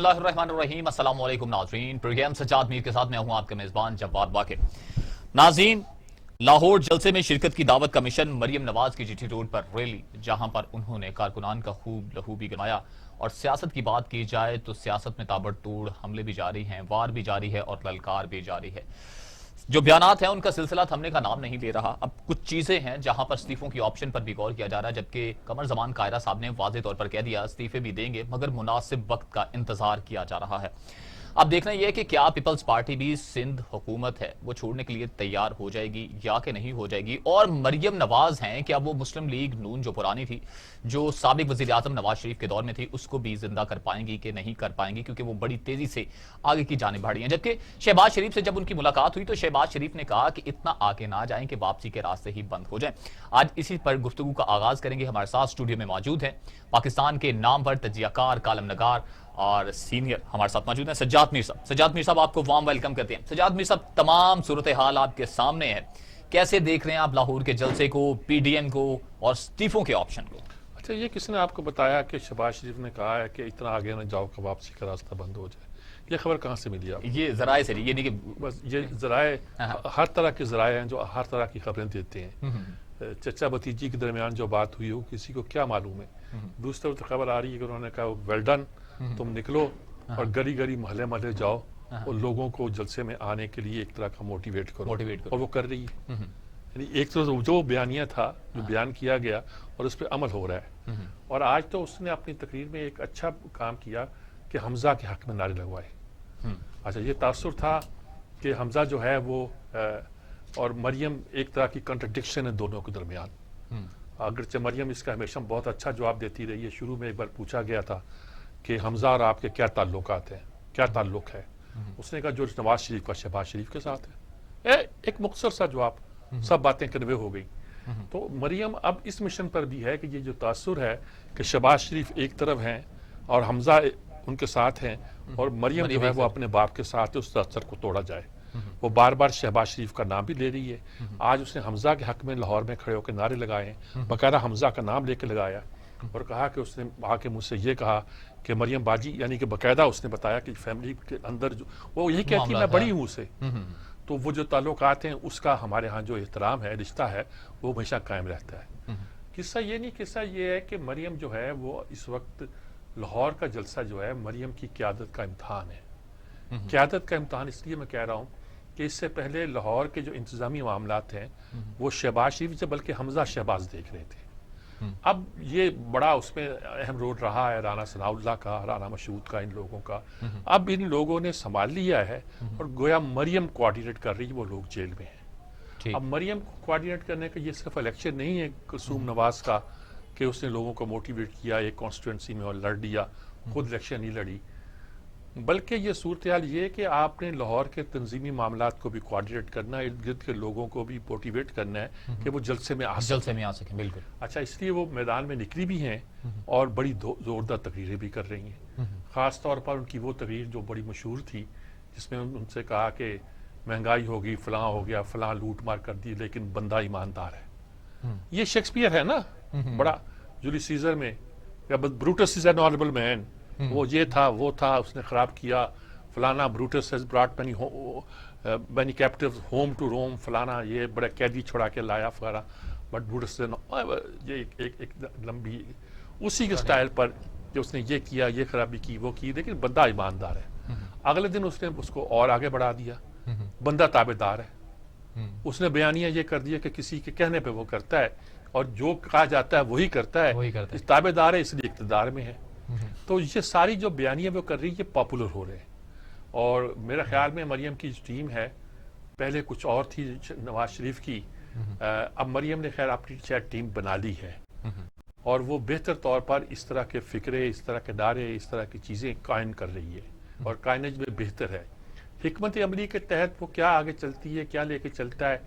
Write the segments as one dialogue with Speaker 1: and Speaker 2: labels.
Speaker 1: اللہ الرحمن الرحیم۔ السلام علیکم ناظرین، پروگرام سجاد میر کے ساتھ میں ہوں آپ کے میزبان جواد باقر۔ ناظرین، لاہور جلسے میں شرکت کی دعوت کا مشن مریم نواز کی جی ٹی روڈ پر ریلی، جہاں پر انہوں نے کارکنان کا خوب لہو بھی گنوایا۔ اور سیاست کی بات کی جائے تو سیاست میں تابڑ توڑ حملے بھی جاری ہیں، وار بھی جاری ہے اور للکار بھی جاری ہے۔ جو بیانات ہیں ان کا سلسلہ تھمنے کا نام نہیں لے رہا۔ اب کچھ چیزیں ہیں جہاں پر استعفوں کی آپشن پر بھی غور کیا جا رہا ہے، جبکہ قمر زمان قاہرہ صاحب نے واضح طور پر کہہ دیا استعفے بھی دیں گے مگر مناسب وقت کا انتظار کیا جا رہا ہے۔ اب دیکھنا یہ ہے کہ کیا پیپلز پارٹی بھی سندھ حکومت ہے وہ چھوڑنے کے لیے تیار ہو جائے گی یا کہ نہیں ہو جائے گی، اور مریم نواز ہیں کیا وہ مسلم لیگ نون جو پرانی تھی، جو سابق وزیر اعظم نواز شریف کے دور میں تھی، اس کو بھی زندہ کر پائیں گی کہ نہیں کر پائیں گی، کیونکہ وہ بڑی تیزی سے آگے کی جانب بڑھی ہیں۔ جبکہ شہباز شریف سے جب ان کی ملاقات ہوئی تو شہباز شریف نے کہا کہ اتنا آگے نہ جائیں کہ واپسی کے راستے ہی بند ہو جائیں۔ آج اسی پر گفتگو کا آغاز کریں گے۔ ہمارے ساتھ اسٹوڈیو میں موجود ہیں پاکستان کے نامور تجزیہ کار، کالم نگار اور سینئر ہمارے ساتھ موجود ہیں سجاد میر صاحب۔ سجاد میر صاحب آپ کو وارم ویلکم کرتے ہیں۔ سجاد میر صاحب، تمام صورتحال آپ کے سامنے ہے، کیسے دیکھ رہے ہیں آپ لاہور کے جلسے کو، پی ڈی ایم کو اور استعفوں کے آپشن کو؟
Speaker 2: اچھا، یہ کس نے آپ کو بتایا کہ شہباز شریف نے کہا ہے کہ اتنا آگے نہ جاؤ کہ واپسی کا راستہ بند ہو جائے؟ یہ خبر کہاں سے ملی آپ؟
Speaker 1: یہ ذرائع سے، یہ نہیں کہ
Speaker 2: بس یہ ذرائع ہر طرح کے ذرائع ہیں جو ہر طرح کی خبریں دیتے ہیں۔ چچا بھتیجی کے درمیان جو بات ہوئی ہو کسی کو کیا معلوم ہے؟ دوسری طرف خبر آ رہی ہے کہ انہوں نے کہا ویل ڈن، تم نکلو اور گلی گلی محلے محلے جاؤ اور لوگوں کو جلسے میں آنے کے لیے ایک طرح کا موٹیویٹ کرو، اور وہ کر رہی ہے۔ یعنی ایک طرح جو بیانیہ تھا، جو بیان کیا گیا اور اس پہ عمل ہو رہا ہے۔ اور آج تو اس نے اپنی تقریر میں ایک اچھا کام کیا کہ حمزہ کے حق میں نعرے لگوائے۔ اچھا، یہ تاثر تھا کہ حمزہ جو ہے وہ اور مریم ایک طرح کی کنٹرڈکشن ہے دونوں کے درمیان۔ اگرچہ مریم اس کا ہمیشہ بہت اچھا جواب دیتی رہی ہے۔ شروع میں ایک بار پوچھا گیا تھا کہ حمزہ اور آپ کے کیا تعلقات ہیں، کیا تعلق ہے؟ اس نے کہا جو نواز شریف کا شہباز شریف کے ساتھ ہے۔ ایک مختصر سا جواب، سب باتیں کنوے ہو گئی۔ تو مریم اب اس مشن پر بھی ہے کہ یہ جو تاثر ہے کہ شہباز شریف ایک طرف ہیں اور حمزہ ان کے ساتھ ہیں، اور مریم جو ہے وہ اپنے باپ کے ساتھ ہے، اس تاثر کو توڑا جائے۔ وہ بار بار شہباز شریف کا نام بھی لے رہی ہے۔ آج اس نے حمزہ کے حق میں لاہور میں کھڑے ہو کے نعرے لگائے ہیں، باقاعدہ حمزہ کا نام لے کے لگایا، اور کہا کہ اس نے آ کے مجھ سے یہ کہا کہ مریم باجی، یعنی کہ باقاعدہ اس نے بتایا کہ فیملی کے اندر جو وہ یہی کہتی ہے میں بڑی ہوں اسے، تو وہ جو تعلقات ہیں اس کا ہمارے ہاں جو احترام ہے، رشتہ ہے، وہ ہمیشہ قائم رہتا ہے۔ قصہ یہ نہیں، قصہ یہ ہے کہ مریم جو ہے وہ اس وقت لاہور کا جلسہ جو ہے مریم کی قیادت کا امتحان ہے۔ قیادت کا امتحان اس لیے میں کہہ رہا ہوں کہ اس سے پہلے لاہور کے جو انتظامی معاملات ہیں وہ شہباز شریف سے بلکہ حمزہ شہباز دیکھ رہے تھے۔ اب یہ بڑا اس میں اہم رول رہا ہے رانا ثناء اللہ کا، رانا مشہود کا، ان لوگوں کا۔ اب ان لوگوں نے سنبھال لیا ہے اور گویا مریم کوآرڈینیٹ کر رہی ہے، وہ لوگ جیل میں ہیں۔ اب مریم کو کوآرڈینیٹ کرنے کا یہ صرف الیکشن نہیں ہے کلثوم نواز کا کہ اس نے لوگوں کو موٹیویٹ کیا ایک کانسٹیٹوئنسی میں اور لڑ لیا، خود الیکشن نہیں لڑی، بلکہ یہ صورتحال یہ ہے کہ آپ نے لاہور کے تنظیمی معاملات کو بھی کوآرڈینیٹ کرنا ہے، ارد گرد کے لوگوں کو بھی موٹیویٹ کرنا ہے کہ وہ جلسے میں آ
Speaker 1: سکیں۔ بالکل۔
Speaker 2: اچھا، اس لیے وہ میدان میں نکلی بھی ہیں اور بڑی زوردار تقریریں بھی کر رہی ہیں۔ خاص طور پر ان کی وہ تقریر جو بڑی مشہور تھی جس میں ان سے کہا کہ مہنگائی ہوگی، فلاں ہو گیا، فلاں لوٹ مار کر دی، لیکن بندہ ایماندار ہے۔ یہ شیکسپیئر ہے نا، بڑا جولیس سیزر میں بروٹس از این آنریبل مین، وہ یہ تھا وہ تھا، اس نے خراب کیا، فلانا Brutus has brought many captives home to Rome, فلانا یہ بڑے قیدی چھڑا کے لایا وغیرہ، بٹ بروٹس یہ ایک لمبی اسی کے سٹائل پر کہ اس نے یہ کیا، یہ خرابی کی، وہ کی، لیکن بندہ ایماندار ہے۔ اگلے دن اس نے اس کو اور آگے بڑھا دیا، بندہ تابع دار ہے۔ اس نے بیانیہ یہ کر دیا کہ کسی کے کہنے پہ وہ کرتا ہے اور جو کہا جاتا ہے وہی کرتا ہے، تابع دار ہے اس لیے اقتدار میں ہے۔ تو یہ ساری جو بیانیہ وہ کر رہی ہے یہ پاپولر ہو رہے ہیں، اور میرا خیال میں مریم کی جو ٹیم ہے، پہلے کچھ اور تھی نواز شریف کی، اب مریم نے خیر اپنی شاید ٹیم بنا لی ہے، اور وہ بہتر طور پر اس طرح کے فکرے، اس طرح کے نعرے، اس طرح کی چیزیں قائم کر رہی ہے، اور قائنج میں بہتر ہے۔ حکمت عملی کے تحت وہ کیا آگے چلتی ہے، کیا لے کے چلتا ہے،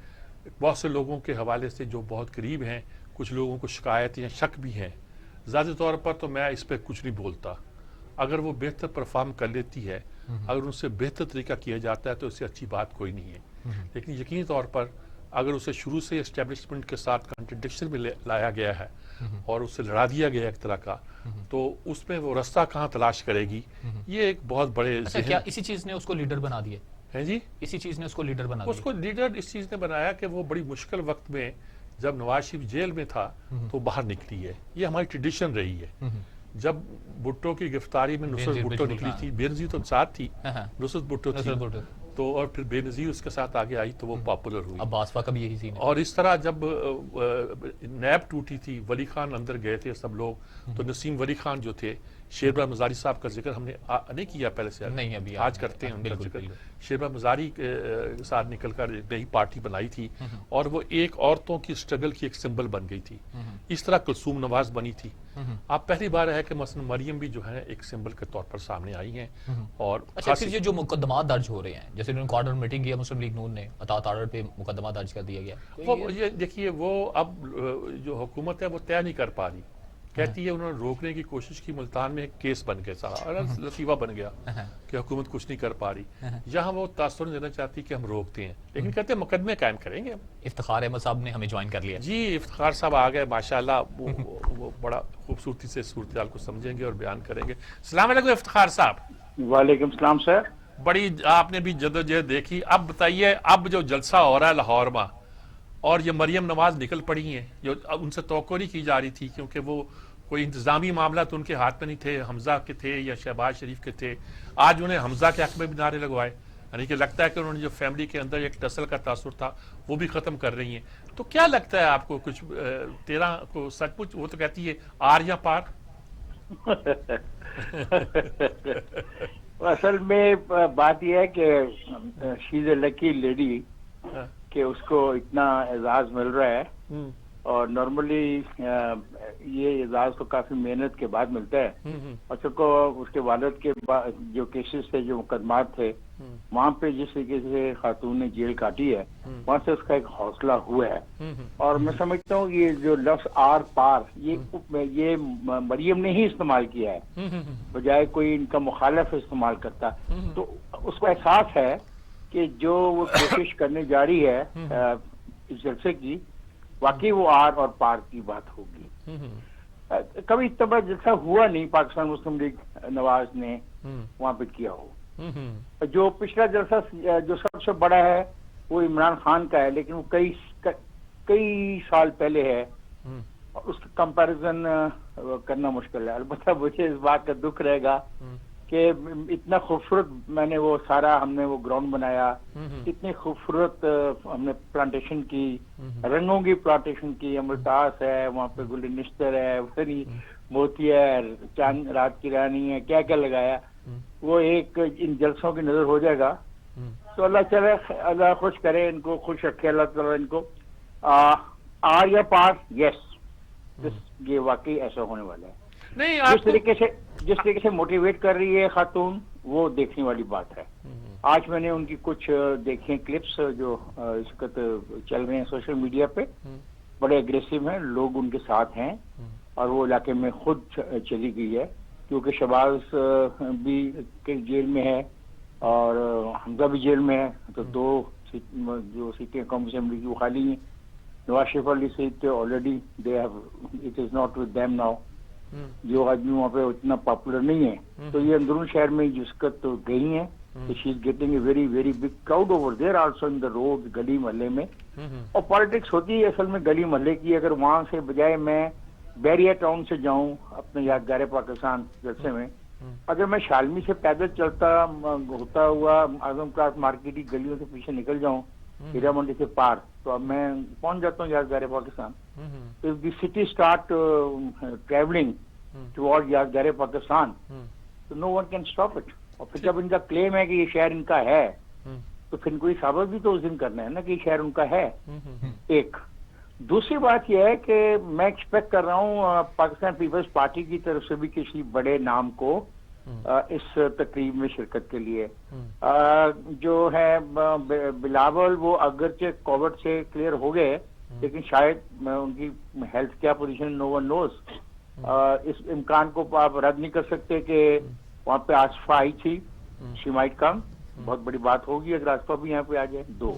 Speaker 2: بہت سے لوگوں کے حوالے سے جو بہت قریب ہیں، کچھ لوگوں کو شکایت یا شک بھی ہیں۔ ذاتی طور پر تو میں اس پہ کچھ نہیں بولتا، اگر وہ بہتر پرفارم کر لیتی ہے، اگر ان سے بہتر طریقہ کیا جاتا ہے تو اس سے اچھی بات کوئی نہیں ہے، لیکن یقینی طور پر اگر اسے شروع سے اسٹیبلشمنٹ کے ساتھ کانٹرڈکشن میں لایا گیا ہے اور اسے لڑا دیا گیا ایک طرح کا, تو اس میں وہ راستہ کہاں تلاش کرے گی, یہ ایک بہت بڑے
Speaker 1: کیا اسی چیز نے اس کو لیڈر بنا دیا
Speaker 2: ہے جی,
Speaker 1: اسی چیز نے اس کو لیڈر بنا
Speaker 2: اس کو لیڈر اس چیز نے بنایا کہ وہ بڑی مشکل وقت میں جب نواز شریف جیل میں تھا تو باہر نکلی ہے. یہ ہماری ٹریڈیشن رہی ہے. جب بھٹو کی گرفتاری میں نصرت بھٹو نکلی تھی, بے نظیر تو ساتھ تھی, نصرت بھٹو تھی, تو اور پھر بے نظیر اس کے ساتھ آگے آئی تو وہ پاپولر ہوئی.
Speaker 1: اب باسفا کا بھی یہی سین ہے.
Speaker 2: اور اس طرح جب نیب ٹوٹی تھی, ولی خان اندر گئے تھے سب لوگ, تو نسیم ولی خان جو تھے, شیربا مزاری صاحب کا ذکر ہم نے نہیں کیا پہلے سے,
Speaker 1: نہیں ابھی
Speaker 2: آج کرتے ہیں ان کا ذکر. شیربا مزاری کے ساتھ نکل کر نئی پارٹی بنائی تھی اور وہ ایک عورتوں کی سٹرگل کی ایک سمبل بن گئی تھی. اس طرح کلثوم نواز بنی تھی. اب پہلی بار ہے کہ مثلا مریم بھی جو ہے ایک سمبل کے طور پر سامنے آئی ہیں. اور
Speaker 1: اچھا پھر یہ جو مقدمات درج ہو رہے ہیں, جیسے انہوں نے کوارٹر میٹنگ کیا مسلم لیگ نون نے, اطاعت آرڈر پہ مقدمہ درج کر دیا گیا,
Speaker 2: وہ یہ دیکھیے وہ اب جو حکومت ہے وہ طے نہیں کر پا رہی. کہتی ہے انہوں نے روکنے کی کوشش کی, ملتان میں ایک کیس بن گیا, لطیفہ بن گیا کہ حکومت کچھ نہیں کر پا رہی. یہاں وہ تاثر دینا چاہتی کہ ہم روکتے ہیں, لیکن کہتے ہیں مقدمے قائم کریں گے.
Speaker 1: افتخار احمد صاحب نے ہمیں جوائن کر لیا.
Speaker 2: جی افتخار صاحب آ گئے ماشاءاللہ, وہ بڑا خوبصورتی سے صورتحال کو سمجھیں گے اور بیان کریں گے. السلام علیکم افتخار صاحب.
Speaker 3: وعلیکم السلام سر.
Speaker 2: بڑی آپ نے بھی جدوجہد دیکھی. اب بتائیے, اب جو جلسہ ہو رہا ہے لاہور میں, اور یہ مریم نواز نکل پڑی ہیں, جو ان سے توقع نہیں کی جا رہی تھی کیونکہ وہ کوئی انتظامی معاملہ تو ان کے ہاتھ میں نہیں تھے, حمزہ کے تھے یا شہباز شریف کے تھے. آج انہیں حمزہ کے حق میں بھی نعرے لگوائے, یعنی کہ لگتا ہے کہ انہوں نے جو فیملی کے اندر ایک ٹسل کا تاثر تھا وہ بھی ختم کر رہی ہیں. تو کیا لگتا ہے آپ کو, کچھ تیرا کو سچ مچ وہ تو کہتی ہے آر یا پار؟
Speaker 3: اصل میں بات یہ ہے کہ شی از اے لکی لیڈی کہ اس کو اتنا اعزاز مل رہا ہے, اور نارملی یہ اعزاز تو کافی محنت کے بعد ملتا ہے. اور اس کے والد کے جو کیسز تھے, جو مقدمات تھے, وہاں پہ جس طریقے سے خاتون نے جیل کاٹی ہے, وہاں سے اس کا ایک حوصلہ ہوا ہے. اور میں سمجھتا ہوں یہ جو لفظ آر پار یہ مریم نے ہی استعمال کیا ہے, بجائے کوئی ان کا مخالف استعمال کرتا. تو اس کو احساس ہے کہ جو وہ کوشش کرنے جا رہی ہے اس جلسے کی, واقعی وہ آر اور پار کی بات ہوگی. کبھی اتنا بڑا جلسہ ہوا نہیں پاکستان مسلم لیگ نواز نے وہاں پہ کیا ہو. جو پچھلا جلسہ جو سب سے بڑا ہے وہ عمران خان کا ہے, لیکن وہ کئی سال پہلے ہے, اس کا کمپیریزن کرنا مشکل ہے. البتہ مجھے اس بات کا دکھ رہے گا کہ اتنا خوبصورت میں نے وہ سارا, ہم نے وہ گراؤنڈ بنایا, اتنی خوبصورت ہم نے پلانٹیشن کی, رنگوں کی پلانٹیشن کی, امرتاس ہے وہاں پہ, گل نشتر ہے, موتی ہے, چاند رات کی رانی ہے, کیا کیا لگایا. وہ ایک ان جلسوں کی نظر ہو جائے گا تو اللہ چلے, اللہ خوش کرے ان کو, خوش رکھے اللہ تعالیٰ ان کو. آر یا پار, یس, یہ واقعی ایسا ہونے والا ہے.
Speaker 2: نہیں,
Speaker 3: جس طریقے سے موٹیویٹ کر رہی ہے خاتون, وہ دیکھنے والی بات ہے. آج میں نے ان کی کچھ دیکھیں کلپس جو اس وقت چل رہے ہیں سوشل میڈیا پہ, بڑے اگریسو ہیں لوگ, ان کے ساتھ ہیں, اور وہ علاقے میں خود چلی گئی ہے کیونکہ شہباز بھی جیل میں ہے اور حمزہ بھی جیل میں ہے. تو دو جو سیٹیں قومی اسمبلی کی وہ خالی ہیں. نواز شریف والی seat already they have, it is not with them now. جو آدمی وہاں پہ اتنا پاپولر نہیں ہے, تو یہ اندرون شہر میں جس کا تو گئی ہیں, she is getting a very very big crowd over there also in the road, گلی محلے میں. اور پالیٹکس ہوتی ہے اصل میں گلی محلے کی. اگر وہاں سے بجائے میں بیریا ٹاؤن سے جاؤں اپنے یادگار پاکستان جلسے میں, اگر میں شالمی سے پیدل چلتا ہوتا ہوا اعظم کلاس مارکیٹ کی گلیوں سے پیچھے نکل جاؤں, ہیرا منڈی سے پار, تو اب میں پہنچ جاتا ہوں یادگار Pakistan. If the city start traveling toward یادگار پاکستان, تو no one can stop it. اور پھر جب ان کا کلیم ہے کہ یہ شہر ان کا ہے, تو پھر کوئی ثابت بھی تو اس دن کرنا ہے نا کہ یہ شہر ان کا ہے. ایک دوسری بات یہ ہے کہ میں ایکسپیکٹ کر رہا ہوں پاکستان پیپلز پارٹی کی طرف سے بھی کسی بڑے نام کو اس تقریب میں شرکت کے لیے. جو ہے بلاول, وہ اگرچہ کووڈ سے کلیئر ہو گئے, لیکن شاید ان کی ہیلتھ کیا پوزیشن نو ون نوز. اس امکان کو آپ رد نہیں کر سکتے کہ وہاں پہ آصفہ آئی تھی, شی مائٹ کم, بہت بڑی بات ہوگی اگر آصفہ بھی یہاں پہ آ جائے. دو,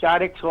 Speaker 3: 400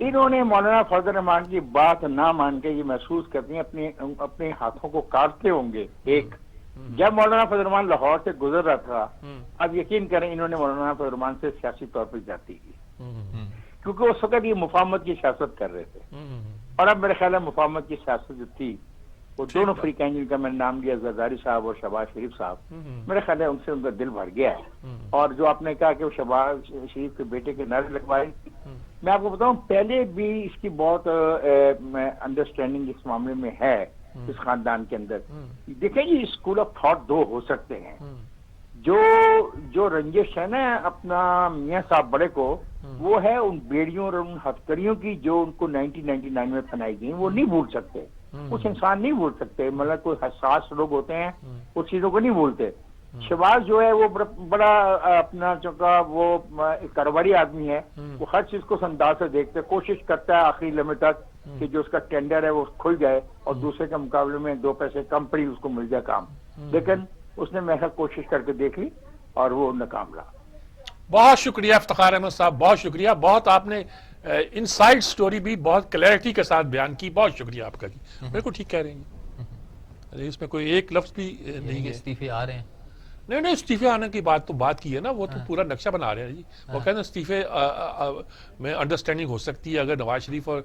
Speaker 3: انہوں نے مولانا فضل الرحمان کی بات نہ مان کے یہ محسوس کرتی ہیں اپنے ہاتھوں کو کاٹتے ہوں گے. ایک جب مولانا فضل الرحمان لاہور سے گزر رہا تھا، اب یقین کریں انہوں نے مولانا فضل الرحمان سے سیاسی طور پر جاتی کی، کیونکہ اس وقت یہ مفاہمت کی سیاست کر رہے تھے. اور اب میرے خیال ہے مفاہمت کی سیاست جو تھی وہ دونوں فریقین جن کا میں نے نام لیا، زرداری صاحب اور شہباز شریف صاحب، میرے خیال ہے ان سے ان کا دل بھر گیا ہے. اور جو آپ نے کہا کہ وہ شہباز شریف کے بیٹے کے نعرے لگوائے، میں آپ کو بتاؤں پہلے بھی اس کی بہت انڈرسٹینڈنگ اس معاملے میں ہے اس خاندان کے اندر. دیکھیں جی اسکول آف تھاٹ دو ہو سکتے ہیں. جو رنجش ہے نا اپنا میاں صاحب بڑے کو، وہ ہے ان بیڑیوں اور ان ہتھکڑیوں کی جو ان کو 1999 میں بنائی گئی، وہ نہیں بھول سکتے. کچھ انسان نہیں بھول سکتے، مطلب کوئی حساس لوگ ہوتے ہیں وہ چیزوں کو نہیں بھولتے. شہباز جو ہے وہ بڑا اپنا چونکہ وہ ایک کاروباری آدمی ہے، وہ ہر چیز کو انداز سے دیکھتے، کوشش کرتا ہے آخری لمحے تک کہ جو اس کا ٹینڈر ہے وہ کھل جائے اور دوسرے کے مقابلے میں 2 پیسے کم پڑی اس کو مل جائے کام. لیکن اس نے محض کوشش کر کے دیکھ لی اور وہ ناکام رہا.
Speaker 2: بہت شکریہ افتخار احمد صاحب، بہت شکریہ. بہت آپ نے انسائڈ سٹوری بھی بہت کلیئرٹی کے ساتھ بیان کی. بہت شکریہ آپ کا جی. بالکل ٹھیک کہہ رہے ہیں، اس میں کوئی ایک لفظ بھی نہیں ہے.
Speaker 1: استعفے آ رہے ہیں؟
Speaker 2: نہیں استعفے آنے کی بات کی ہے نا، وہ تو پورا نقشہ بنا رہے ہیں جی. وہ کہتے ہیں استعفے میں انڈرسٹینڈنگ ہو سکتی ہے اگر نواز شریف اور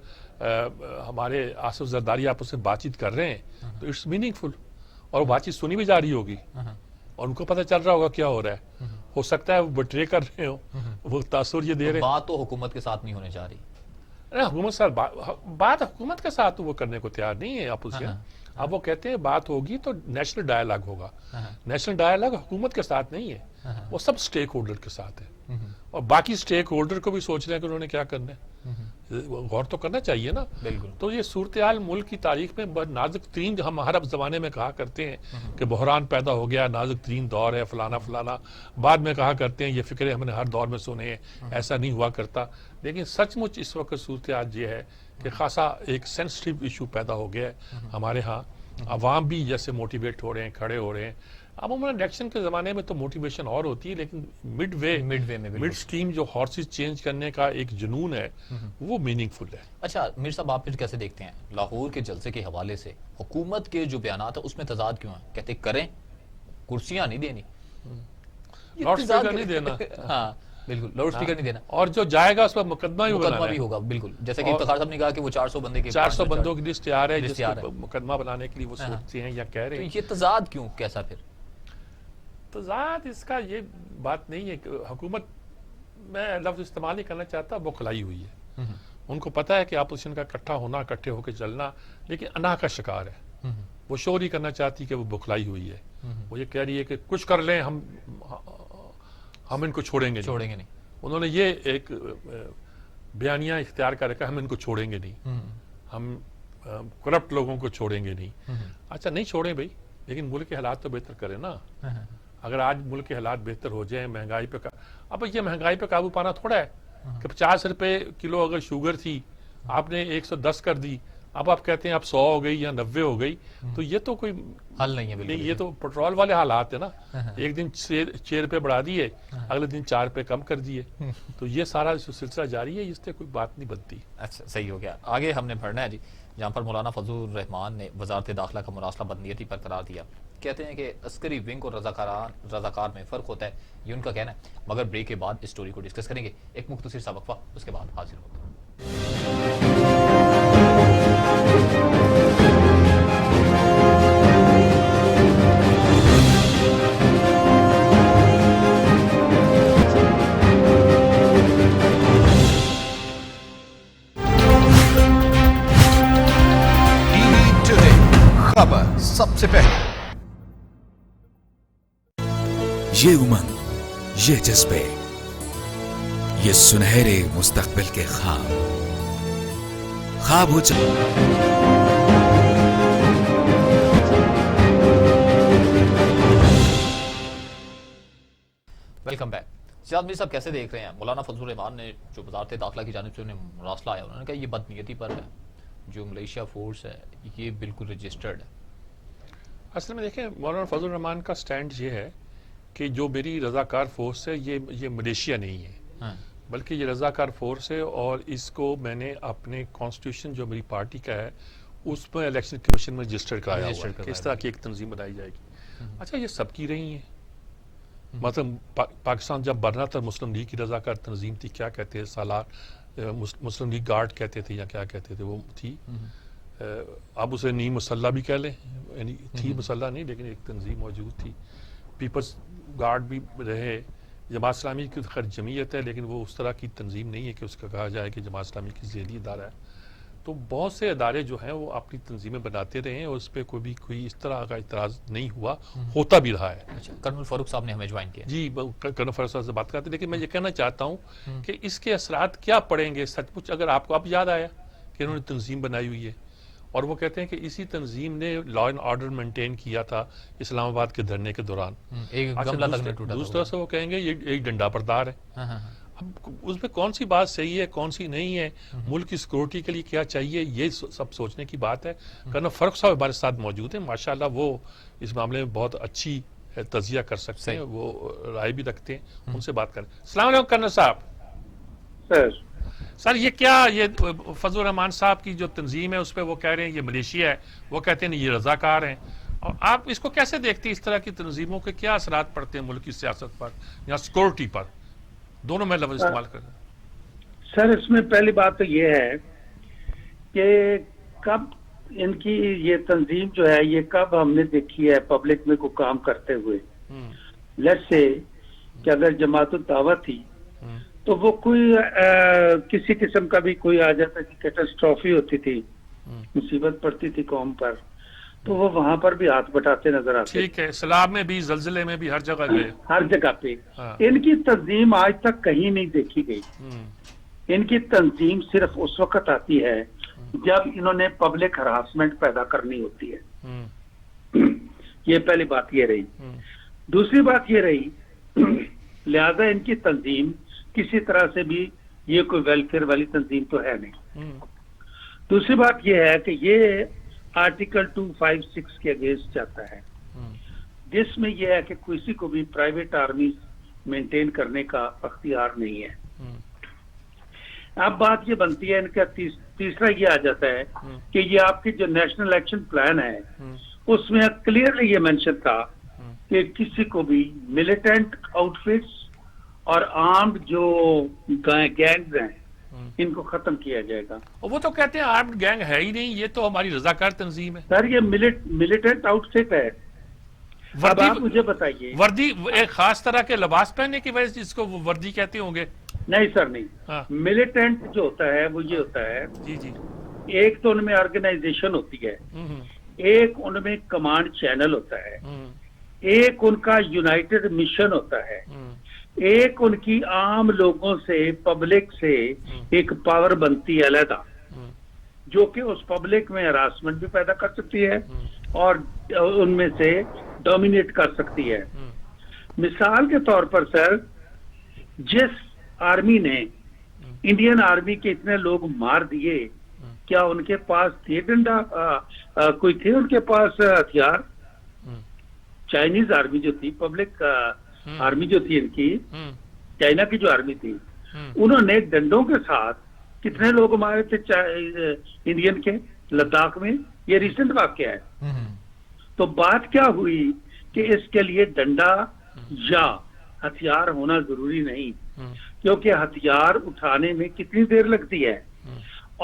Speaker 2: ہمارے آصف زرداری آپس میں بات چیت کر رہے ہیں تو اٹس میننگ فل، اور وہ بات چیت سنی بھی جا رہی ہوگی اور ان کو پتہ چل رہا ہوگا کیا ہو رہا ہے. ہو سکتا ہے وہ بٹرے کر رہے ہو، وہ تاثر یہ دے رہے ہیں.
Speaker 1: بات تو حکومت کے ساتھ نہیں ہونے جا رہی.
Speaker 2: حکومت ساتھ بات حکومت کے ساتھ وہ کرنے کو تیار نہیں ہے اپوزیشن. اب وہ کہتے ہیں بات ہوگی تو نیشنل ڈائیلاگ ہوگا. نیشنل ڈائیلاگ حکومت کے ساتھ نہیں ہے، وہ سب سٹیک ہولڈر کے ساتھ ہے. اور باقی سٹیک ہولڈر کو بھی سوچ رہے ہیں کہ انہوں نے کیا کرنا ہے. غور تو کرنا چاہیے نا.
Speaker 1: بالکل.
Speaker 2: تو یہ صورتحال ملک کی تاریخ میں بہت نازک ترین، ہم ہر زمانے میں کہا کرتے ہیں کہ بحران پیدا ہو گیا، نازک ترین دور ہے، فلانا فلانا. بعد میں کہا کرتے ہیں یہ فکرے ہم نے ہر دور میں سنے ہیں، ایسا نہیں ہوا کرتا. لیکن سچ مچ اس وقت صورتحال یہ ہے کہ خاصا ایک سینسٹیو ایشو پیدا ہو گیا ہے ہمارے ہاں. عوام بھی جیسے موٹیویٹ ہو رہے ہیں، کھڑے ہو رہے ہیں. عموماً الیکشن کے زمانے میں تو موٹیویشن اور ہوتی ہے، لیکن مڈ سٹریم جو ہارسز چینج کرنے کا ایک جنون ہے وہ میننگ فل ہے.
Speaker 1: اچھا میر صاحب، آپ پھر کیسے دیکھتے ہیں لاہور کے جلسے کے حوالے سے حکومت کے جو بیانات ہیں اس میں تضاد کیوں ہیں؟ کہتے کریں، کرسیاں نہیں دینی،
Speaker 2: لاؤڈ اسپیکر نہیں دینا.
Speaker 1: ہاں بالکل، لاؤڈ اسپیکر نہیں دینا،
Speaker 2: اور جو جائے گا اس پر مقدمہ
Speaker 1: بھی ہوگا. بالکل، جیسے کہ افتخار صاحب نے کہا کہ وہ 400 بندے کے
Speaker 2: 400 بندوں کی لسٹ تیار ہے جس کو مقدمہ بنانے کے لیے وہ سوچتے ہیں یا کہہ رہے ہیں.
Speaker 1: یہ تضاد کیوں؟ کیسا پھر
Speaker 2: تضاد؟ اس کا یہ بات نہیں ہے کہ حکومت، میں لفظ استعمال نہیں کرنا چاہتا، بوکھلائی ہوئی ہے. ان کو پتا ہے کہ اپوزیشن کا اکٹھا ہونا، اکٹھے ہو کے چلنا، لیکن انا کا شکار ہے. وہ شور ہی کرنا چاہتی کہ وہ بوکھلائی ہوئی ہے. وہ یہ کہہ رہی ہے کہ کچھ کر لیں، ہم ان کو چھوڑیں گے نہیں. انہوں نے یہ ایک بیانیہ اختیار کر رکھا، ہم ان کو چھوڑیں گے نہیں، ہم کرپٹ لوگوں کو چھوڑیں گے نہیں. اچھا نہیں چھوڑیں بھائی، لیکن ملک کے حالات تو بہتر کریں نا. اگر آج ملک کے حالات بہتر ہو جائیں، مہنگائی پہ اب یہ مہنگائی پہ قابو پانا تھوڑا ہے کہ 50 روپے کلو اگر شوگر تھی آپ نے 110 کر دی، اب آپ کہتے ہیں اب 100 ہو گئی یا 90 ہو گئی، تو یہ تو کوئی
Speaker 1: حل نہیں ہے. بالکل
Speaker 2: یہ تو پیٹرول والے حالات ہیں نا. ایک دن 6 روپے بڑھا دیے، اگلے دن 4 روپے کم کر دیے، تو یہ سارا سلسلہ جاری ہے، اس سے کوئی بات نہیں بنتی.
Speaker 1: اچھا صحیح ہو گیا. آگے ہم نے بڑھنا ہے جی، جہاں پر مولانا فضل الرحمان نے وزارت داخلہ کا مراسلہ بدنیتی پر قرار دیا. کہتے ہیں کہ عسکری ونگ اور رضاکار میں فرق ہوتا ہے، یہ ان کا کہنا ہے. مگر بریک کے بعد اس سٹوری کو ڈسکس کریں گے. ایک مختصر سا وقفہ، اس کے بعد حاضر ہوتا ہے.
Speaker 4: خبر سب سے پہلے، یہ امنگ، یہ جذبے، یہ سنہرے مستقبل کے خواب ہو چلے.
Speaker 1: Welcome back. سیاد میر صاحب کیسے دیکھ رہے ہیں مولانا فضل الرحمان نے جو وزارت داخلہ کی جانب سے انہیں مراسلہ آیا، انہوں نے کہا یہ بدنیتی پر ہے، جو ملیشیا فورس ہے یہ بالکل رجسٹرڈ ہے.
Speaker 2: اصل میں دیکھیں مولانا فضل الرحمان کا سٹینڈ یہ ہے کہ جو میری رضاکار فورس ہے یہ ملیشیا نہیں ہے. بلکہ یہ رضاکار فورس ہے، اور اس کو میں نے اپنے کانسٹیٹیوشن جو میری پارٹی کا ہے اس میں الیکشن کمیشن میں رجسٹر کرایا ہوا ہے کہ اس طرح کی ایک تنظیم بنائی جائے گی. اچھا یہ سب کی رہی ہیں، مطلب پاکستان جب بنا تھا مسلم لیگ کی رضاکار تنظیم تھی، کیا کہتے ہیں سالار مسلم لیگ گارڈ کہتے تھے یا کیا کہتے تھے، وہ تھی. اب اسے نیم مسلح بھی کہہ لیں، یعنی تھی مسلح نہیں لیکن ایک تنظیم موجود تھی. پیپلز گارڈ بھی رہے. جماعت اسلامی کی خیر جمعیت ہے لیکن وہ اس طرح کی تنظیم نہیں ہے کہ اس کا کہا جائے کہ جماعت اسلامی کی ذیلی ادارہ ہے. تو بہت سے ادارے جو ہیں وہ اپنی تنظیمیں بناتے رہے ہیں اور اس پہ کوئی اس طرح کا اعتراض نہیں ہوا، ہوتا بھی رہا ہے.
Speaker 1: اچھا، کرنل فاروق صاحب نے ہمیں جوائن کیا.
Speaker 2: جی کرنل فاروق صاحب سے بات کرتے ہیں، لیکن میں یہ کہنا چاہتا ہوں کہ اس کے اثرات کیا پڑیں گے سچ مچ. اگر آپ کو اب یاد آیا کہ انہوں نے تنظیم بنائی ہوئی ہے اور وہ کہتے ہیں کہ اسی تنظیم نے لا اینڈ آرڈر مینٹین کیا تھا اسلام آباد کے دھرنے کے دوران.
Speaker 1: ایک گملہ تک نہیں ٹوٹا.
Speaker 2: دوسرا سے وہ کہیں گے یہ ایک ڈنڈا بردار ہے. اب اس میں کون سی بات صحیح ہے کون سی نہیں ہے، ملک کی سیکورٹی کے لیے کیا چاہیے، یہ سب سوچنے کی بات ہے. کرنل فاروق صاحب ہمارے ساتھ موجود ہیں، ماشاءاللہ وہ اس معاملے میں بہت اچھی تجزیہ کر سکتے ہیں، وہ رائے بھی رکھتے ہیں. ان سے بات کریں. السلام علیکم کرنل صاحب. سر یہ کیا، یہ فضل الرحمان صاحب کی جو تنظیم ہے اس پہ وہ کہہ رہے ہیں یہ ملیشیا ہے، وہ کہتے ہیں یہ رضاکار ہیں، اور آپ اس کو کیسے دیکھتے ہیں؟ اس طرح کی تنظیموں کے کیا اثرات پڑتے ہیں ملک کی سیاست پر یا سیکورٹی پر؟ دونوں میں لفظ استعمال کر رہے ہیں.
Speaker 5: سر اس میں پہلی بات تو یہ ہے کہ کب ان کی یہ تنظیم جو ہے یہ کب ہم نے دیکھی ہے پبلک میں کو کام کرتے ہوئے. لیٹس سے کہ اگر جماعت الدعوت تھی تو وہ کوئی کسی قسم کا بھی کوئی آ جاتا کہ کیٹاسٹرافی ہوتی تھی، مصیبت پڑتی تھی قوم پر، تو وہ وہاں پر بھی ہاتھ بٹاتے نظر آتے.
Speaker 2: ٹھیک ہے، سیلاب میں بھی، زلزلے میں بھی، ہر جگہ گئے،
Speaker 5: ہر جگہ پہ. ان کی تنظیم آج تک کہیں نہیں دیکھی گئی. ان کی تنظیم صرف اس وقت آتی ہے جب انہوں نے پبلک ہراسمنٹ پیدا کرنی ہوتی ہے. یہ پہلی بات یہ رہی. دوسری بات یہ رہی لہذا ان کی تنظیم کسی طرح سے بھی یہ کوئی ویلفیئر والی تنظیم تو ہے نہیں. دوسری بات یہ ہے کہ یہ آرٹیکل 256 کے اگینسٹ جاتا ہے، جس میں یہ ہے کہ کسی کو بھی پرائیویٹ آرمی مینٹین کرنے کا اختیار نہیں ہے. اب بات یہ بنتی ہے ان کا تیسرا یہ آ جاتا ہے کہ یہ آپ کی جو نیشنل ایکشن پلان ہے اس میں کلیئرلی یہ مینشن تھا کہ کسی کو بھی ملیٹنٹ آؤٹ فٹس اور آرمڈ جو گینگز ہیں ان کو ختم کیا جائے گا.
Speaker 2: وہ تو کہتے ہیں آرمڈ گینگ ہے ہی نہیں، یہ تو ہماری رضاکار تنظیم ہے.
Speaker 5: سر یہ ملیٹنٹ آؤٹ فٹ ہے. اب آپ مجھے بتائیے،
Speaker 2: وردی ایک خاص طرح کے لباس پہننے کی وجہ سے جس کو وہ وردی کہتے ہوں گے؟
Speaker 5: نہیں سر نہیں. ملیٹنٹ جو ہوتا ہے وہ یہ ہوتا ہے،
Speaker 2: جی جی،
Speaker 5: ایک تو ان میں آرگنائزیشن ہوتی ہے، ایک ان میں کمانڈ چینل ہوتا ہے، ایک ان کا یونائٹڈ مشن ہوتا ہے، ایک ان کی عام لوگوں سے پبلک سے ایک پاور بنتی ہے علیحدہ جو کہ اس پبلک میں ہراسمنٹ بھی پیدا کر سکتی ہے اور ان میں سے ڈومینیٹ کر سکتی ہے. مثال کے طور پر سر، جس آرمی نے انڈین آرمی کے اتنے لوگ مار دیے، کیا ان کے پاس تھے ڈنڈا، کوئی تھے ان کے پاس ہتھیار؟ چائنیز آرمی جو تھی، پبلک آرمی جو تھی ان کی، چائنا کی جو آرمی تھی، انہوں نے ڈنڈوں کے ساتھ کتنے لوگ مارے تھے انڈین کے لداخ میں. یہ ریسنٹ واقعہ ہے. تو بات کیا ہوئی کہ اس کے لیے ڈنڈا یا ہتھیار ہونا ضروری نہیں، کیونکہ ہتھیار اٹھانے میں کتنی دیر لگتی ہے،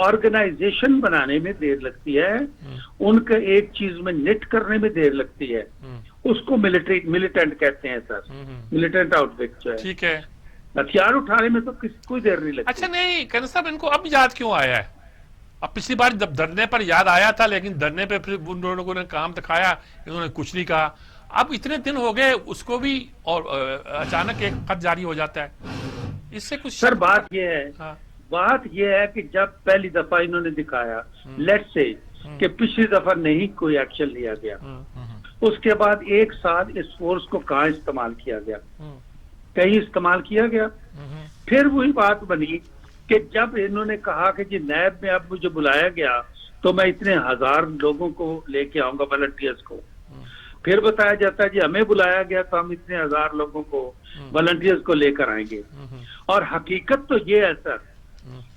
Speaker 5: آرگنائزیشن بنانے میں دیر لگتی ہے، ان کا ایک چیز میں نٹ کرنے میں دیر لگتی ہے. اس کو ملیٹنٹ کہتے ہیں سر، ملیٹنٹ آؤٹ فٹ جو ہے.
Speaker 2: ٹھیک ہے،
Speaker 5: ہتھیار اٹھانے میں تو کوئی دیر نہیں لگتی.
Speaker 2: اچھا نہیں کرن صاحب، ان کو اب یاد کیوں آیا ہے؟ اب پچھلی بار جب دھرنے پر یاد آیا تھا لیکن دھرنے پہ پھر ان لوگوں نے کام دکھایا، انہوں نے کچھ نہیں کہا. اب اتنے دن ہو گئے اس کو بھی اور اچانک ایک خط جاری ہو جاتا ہے، اس سے کچھ
Speaker 5: سر بات یہ ہے، بات یہ ہے کہ جب پہلی دفعہ انہوں نے دکھایا، لیٹ سے کہ پچھلی دفعہ نہیں کوئی ایکشن لیا گیا، اس کے بعد ایک سال اس فورس کو کہاں استعمال کیا گیا؟ کہیں استعمال کیا گیا؟ پھر وہی بات بنی کہ جب انہوں نے کہا کہ جی نیب میں اب مجھے بلایا گیا تو میں اتنے ہزار لوگوں کو لے کے آؤں گا، والنٹیئرز کو. پھر بتایا جاتا ہے جی ہمیں بلایا گیا تو ہم اتنے ہزار لوگوں کو والنٹیئرز کو لے کر آئیں گے. اور حقیقت تو یہ ہے سر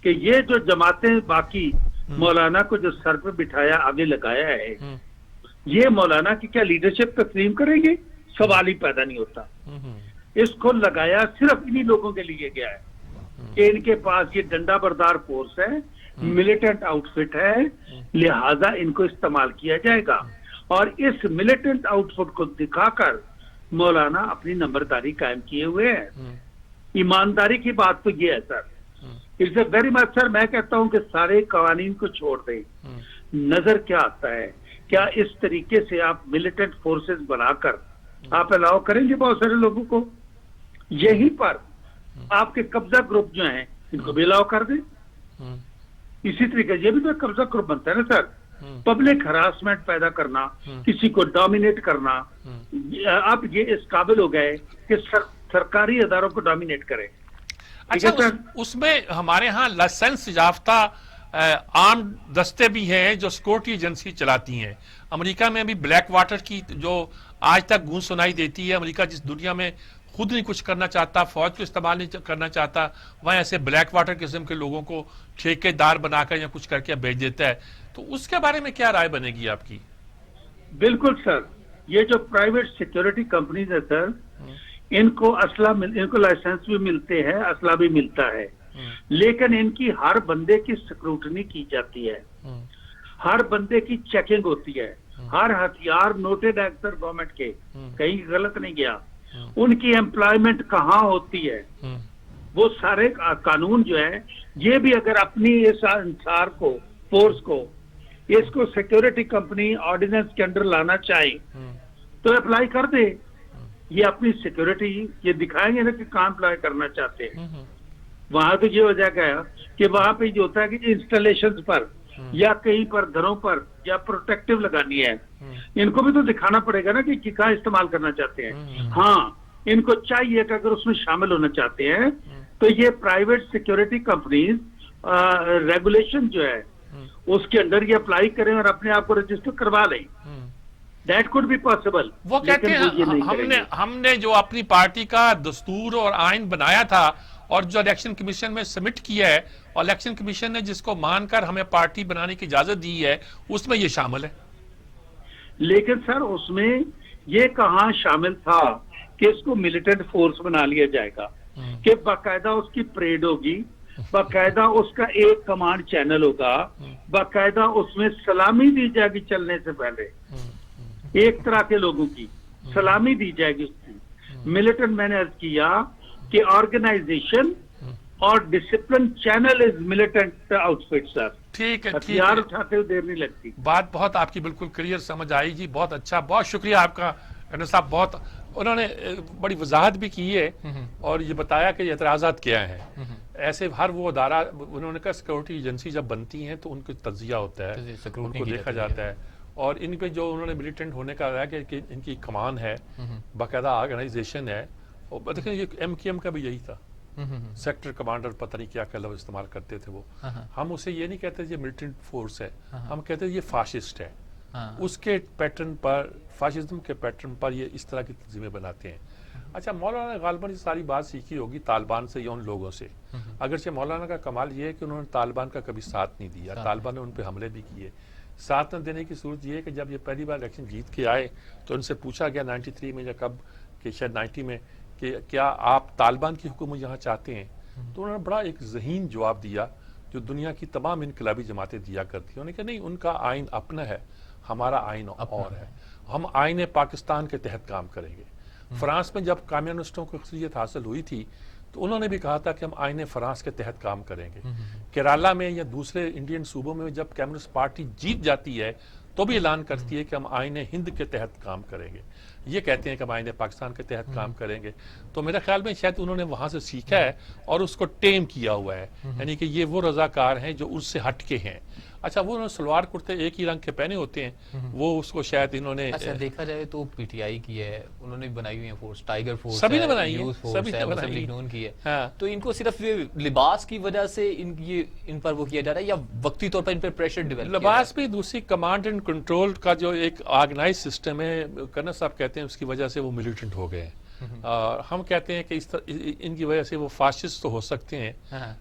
Speaker 5: کہ یہ جو جماعتیں باقی مولانا کو جو سر پہ بٹھایا آگے لگایا ہے یہ مولانا کی کیا لیڈرشپ تسلیم کریں گے؟ سوال ہی پیدا نہیں ہوتا. اس کو لگایا صرف انہی لوگوں کے لیے گیا ہے کہ ان کے پاس یہ ڈنڈا بردار فورس ہے, ملیٹنٹ آؤٹ فٹ ہے, لہذا ان کو استعمال کیا جائے گا. اور اس ملیٹنٹ آؤٹ فٹ کو دکھا کر مولانا اپنی نمبرداری قائم کیے ہوئے ہیں. ایمانداری کی بات تو یہ ہے سر. اٹس اے ویری مچ سر, میں کہتا ہوں کہ سارے قوانین کو چھوڑ دیں. نظر کیا آتا ہے, کیا اس طریقے سے آپ ملیٹنٹ فورسز بنا کر آپ الاؤ کریں گے بہت سارے لوگوں کو؟ یہیں پر آپ کے قبضہ گروپ جو ہیں ان کو بھی الاؤ کر دیں. اسی طریقے یہ بھی تو قبضہ گروپ بنتا ہے نا سر. پبلک ہراسمنٹ پیدا کرنا, کسی کو ڈومینیٹ کرنا. اب یہ اس قابل ہو گئے کہ سرکاری اداروں کو ڈومینیٹ کرے.
Speaker 2: اچھا, اس میں ہمارے ہاں لائسنس یافتہ عام دستے بھی ہیں جو سیکورٹی ایجنسی چلاتی ہیں. امریکہ میں بھی بلیک واٹر کی جو آج تک گونج سنائی دیتی ہے, امریکہ جس دنیا میں خود نہیں کچھ کرنا چاہتا, فوج کو استعمال نہیں کرنا چاہتا, وہاں ایسے بلیک واٹر قسم کے لوگوں کو ٹھیکے دار بنا کر یا کچھ کر کے بھیج دیتا ہے. تو اس کے بارے میں کیا رائے بنے گی آپ کی؟
Speaker 5: بالکل سر, یہ جو پرائیویٹ سیکورٹی کمپنیز ہے سر, ان کو لائسنس بھی ملتے ہیں, اسلحہ بھی ملتا ہے, لیکن ان کی ہر بندے کی سکروٹنی کی جاتی ہے, ہر بندے کی چیکنگ ہوتی ہے, ہر ہتھیار نوٹڈ ہے سر گورنمنٹ کے, کہیں غلط نہیں گیا. ان کی امپلائمنٹ کہاں ہوتی ہے, وہ سارے قانون جو ہے یہ بھی اگر اپنی اس انصار کو, فورس کو, اس کو سیکورٹی کمپنی آرڈیننس کے اندر لانا چاہے تو اپلائی کر دے. یہ اپنی سیکورٹی یہ دکھائیں گے نا کہ کہاں اپلائی کرنا چاہتے ہیں. وہاں تو یہ ہو جائے گا کہ وہاں پہ جو ہوتا ہے کہ انسٹالیشن پر یا کہیں پر گھروں پر یا پروٹیکٹیو لگانی ہے, ان کو بھی تو دکھانا پڑے گا نا کہ کہاں استعمال کرنا چاہتے ہیں. ہاں, ان کو چاہیے کہ اگر اس میں شامل ہونا چاہتے ہیں تو یہ پرائیویٹ سیکورٹی کمپنیز ریگولیشن جو ہے اس کے اندر یہ اپلائی کریں اور اپنے آپ کو رجسٹر کروا لیں. That could be possible.
Speaker 2: وہ کہتے ہیں ہم نے جو اپنی پارٹی کا دستور اور آئین بنایا تھا اور جو الیکشن کمیشن میں سبمٹ کیا ہے, اور الیکشن کمیشن نے جس کو مان کر ہمیں پارٹی بنانے کی اجازت دی ہے, اس میں یہ شامل ہے.
Speaker 5: لیکن سر اس میں یہ کہاں شامل تھا کہ اس کو ملیٹنٹ فورس بنا لیا جائے گا, کہ باقاعدہ اس کی پریڈ ہوگی, باقاعدہ اس کا ایک کمانڈ چینل ہوگا, باقاعدہ اس میں سلامی دی جائے گی چلنے سے پہلے, ایک طرح کے لوگوں کی سلامی دی جائے گی اس کی. ملیٹنٹ میں نے عرض کیا کہ آرگنائزیشن اور discipline channel is militant outfit sir.
Speaker 2: ٹھیک ہے,
Speaker 5: ہتھیار اٹھاتے ہوئے دیر نہیں لگتی.
Speaker 2: بات بہت آپ کی بالکل کلیئر سمجھ آئی جی, بہت اچھا, بہت شکریہ آپ کا انور صاحب. بہت انہوں نے بڑی وضاحت بھی کی ہے اور یہ بتایا کہ اعتراضات کیا ہیں. ایسے ہر وہ ادارہ, انہوں نے کہا سیکورٹی ایجنسی جب بنتی ہیں تو ان کو تجزیہ ہوتا ہے, ان کو دیکھا جاتا ہے, اور ان پہ جو انہوں نے ملیٹنٹ ہونے کا ہے کہ ان کی کمان ہے, باقاعدہ آرگنائزیشن ہے. اور دیکھیں یہ MKM کا بھی یہی تھا, سیکٹر کمانڈر پتہ نہیں کیا لفظ استعمال کرتے تھے وہ. ہم اسے یہ نہیں کہتے یہ ملیٹنٹ فورس ہے, ہم کہتے یہ فاشسٹ ہے. اس کے پیٹرن پر, فاشزم کے پیٹرن پر یہ اس طرح کی تنظیمیں بناتے ہیں. اچھا, مولانا نے غالباً یہ ساری بات سیکھی ہوگی طالبان سے یا ان لوگوں سے. اگرچہ مولانا کا کمال یہ ہے کہ انہوں نے طالبان کا کبھی ساتھ نہیں دیا, طالبان نے ان پہ حملے بھی کیے. ساتھ نہ دینے کی صورت یہ ہے کہ جب یہ پہلی بار الیکشن جیت کے آئے تو ان سے پوچھا گیا 93 میں یا کب, کہ شاید 90 میں, کہ کیا آپ طالبان کی حکومت یہاں چاہتے ہیں؟ تو انہوں نے بڑا ایک ذہین جواب دیا جو دنیا کی تمام انقلابی جماعتیں دیا کرتی ہیں. انہوں نے کہا نہیں, ان کا آئین اپنا ہے, ہمارا آئین اور ہے, ہم آئین پاکستان کے تحت کام کریں گے. فرانس میں جب کمیونسٹوں کو اکثریت حاصل ہوئی تھی تو انہوں نے بھی کہا تھا کہ ہم آئین فرانس کے تحت کام کریں گے. کیرالا میں یا دوسرے انڈین صوبوں میں جب کمیونسٹ پارٹی جیت جاتی ہے تو بھی اعلان کرتی ہے کہ ہم آئین ہند کے تحت کام کریں گے. یہ کہتے ہیں کہ ہم آئین پاکستان کے تحت کام کریں گے. تو میرے خیال میں شاید انہوں نے وہاں سے سیکھا ہے اور اس کو ٹیم کیا ہوا ہے, یعنی کہ یہ وہ رضاکار ہیں جو اس سے ہٹ کے ہیں. اچھا, وہ انہوں نے سلوار کرتے ایک ہی رنگ کے پہنے ہوتے ہیں, وہ اس کو شاید انہوں نے,
Speaker 1: اچھا دیکھا جائے تو PTI کی ہے, انہوں نے بنائی ہوئی ہیں فورس, ٹائیگر فورس
Speaker 2: سبھی نے بنائی ہے, سبھی نے
Speaker 1: بنائی ہے. تو ان کو صرف لباس کی وجہ سے ان پر وہ کیا جا رہا ہے یا وقتی طور پر ان پر پریشر ڈیولپ؟
Speaker 2: لباس بھی, دوسری کمانڈ اینڈ کنٹرول کا جو ایک آرگنائز سسٹم ہے, کرنل صاحب کہتے ہیں اس کی وجہ سے وہ ملیٹنٹ ہو گئے ہیں. اور ہم کہتے ہیں کہ ان کی وجہ سے وہ فاسسٹ تو ہو سکتے ہیں،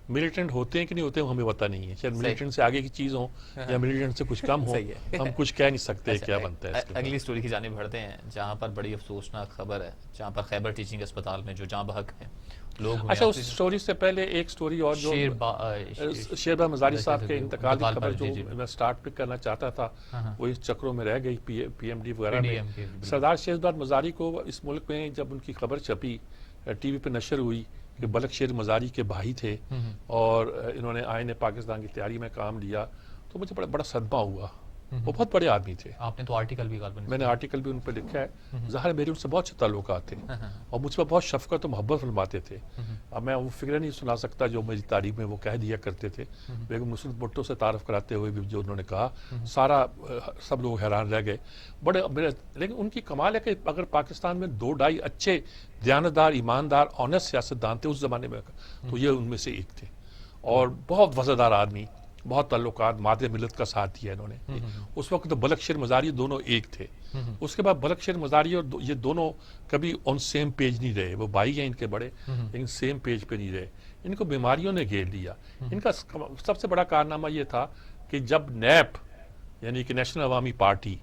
Speaker 2: ملیٹنٹ ہوتے ہیں کہ نہیں ہوتے ہیں ہمیں پتہ نہیں ہے، شاید ملیٹنٹ سے آگے کی چیز ہوں یا ملیٹنٹ سے کچھ کم ہو، ہم کچھ کہہ نہیں سکتے کیا بنتا ہے۔
Speaker 1: اگلی سٹوری کی جانب بڑھتے ہیں جہاں پر بڑی افسوسناک خبر ہے، جہاں پر خیبر ٹیچنگ اسپتال میں جو جاں بحق ہیں لوگ،
Speaker 2: اچھا اس سٹوری سے پہلے ایک سٹوری اور جو شیربا مزاری صاحب کے انتقال کی خبر جو میں سٹارٹ پک کرنا چاہتا تھا وہ اس چکروں میں رہ گئی پی ایم ڈی وغیرہ میں۔ سردار شیربا مزاری کو اس ملک میں جب ان کی خبر چھپی، ٹی وی پہ نشر ہوئی کہ بلک شیر مزاری کے بھائی تھے اور انہوں نے آئین پاکستان کی تیاری میں کام لیا، تو مجھے بڑا صدمہ ہوا۔ وہ بہت بڑے آدمی تھے،
Speaker 1: آپ نے تو آرٹیکل بھی
Speaker 2: میں نے آرٹیکل بھی ان پہ لکھا ہے، ظاہر میرے ان سے بہت سے تعلقات تھے اور مجھ پر بہت شفقت و محبت فرماتے تھے۔ اب میں وہ فکرہ نہیں سنا سکتا جو میری تعریف میں وہ کہہ دیا کرتے تھے۔ بیگم نصرت بھٹو سے تعارف کراتے ہوئے بھی جو انہوں نے کہا، سب لوگ حیران رہ گئے۔ لیکن ان کی کمال ہے کہ اگر پاکستان میں 2-2.5 اچھے دیانتدار، ایماندار، آنیسٹ سیاستدان تھے اس زمانے میں تو یہ ان میں سے ایک تھے، اور بہت وفادار آدمی، بہت تعلقات، مادر ملت کا ساتھ دیا انہوں نے۔ اس وقت تو بلک شیر مزاری دونوں ایک تھے، اس کے بعد بلک شیر مزاری اور یہ دونوں کبھی آن سیم پیج نہیں رہے، وہ بھائی ہیں ان کے بڑے لیکن سیم پیج پہ نہیں رہے، ان کو بیماریوں نے گھیر لیا۔ ان کا سب سے بڑا کارنامہ یہ تھا کہ جب نیپ یعنی کہ نیشنل عوامی پارٹی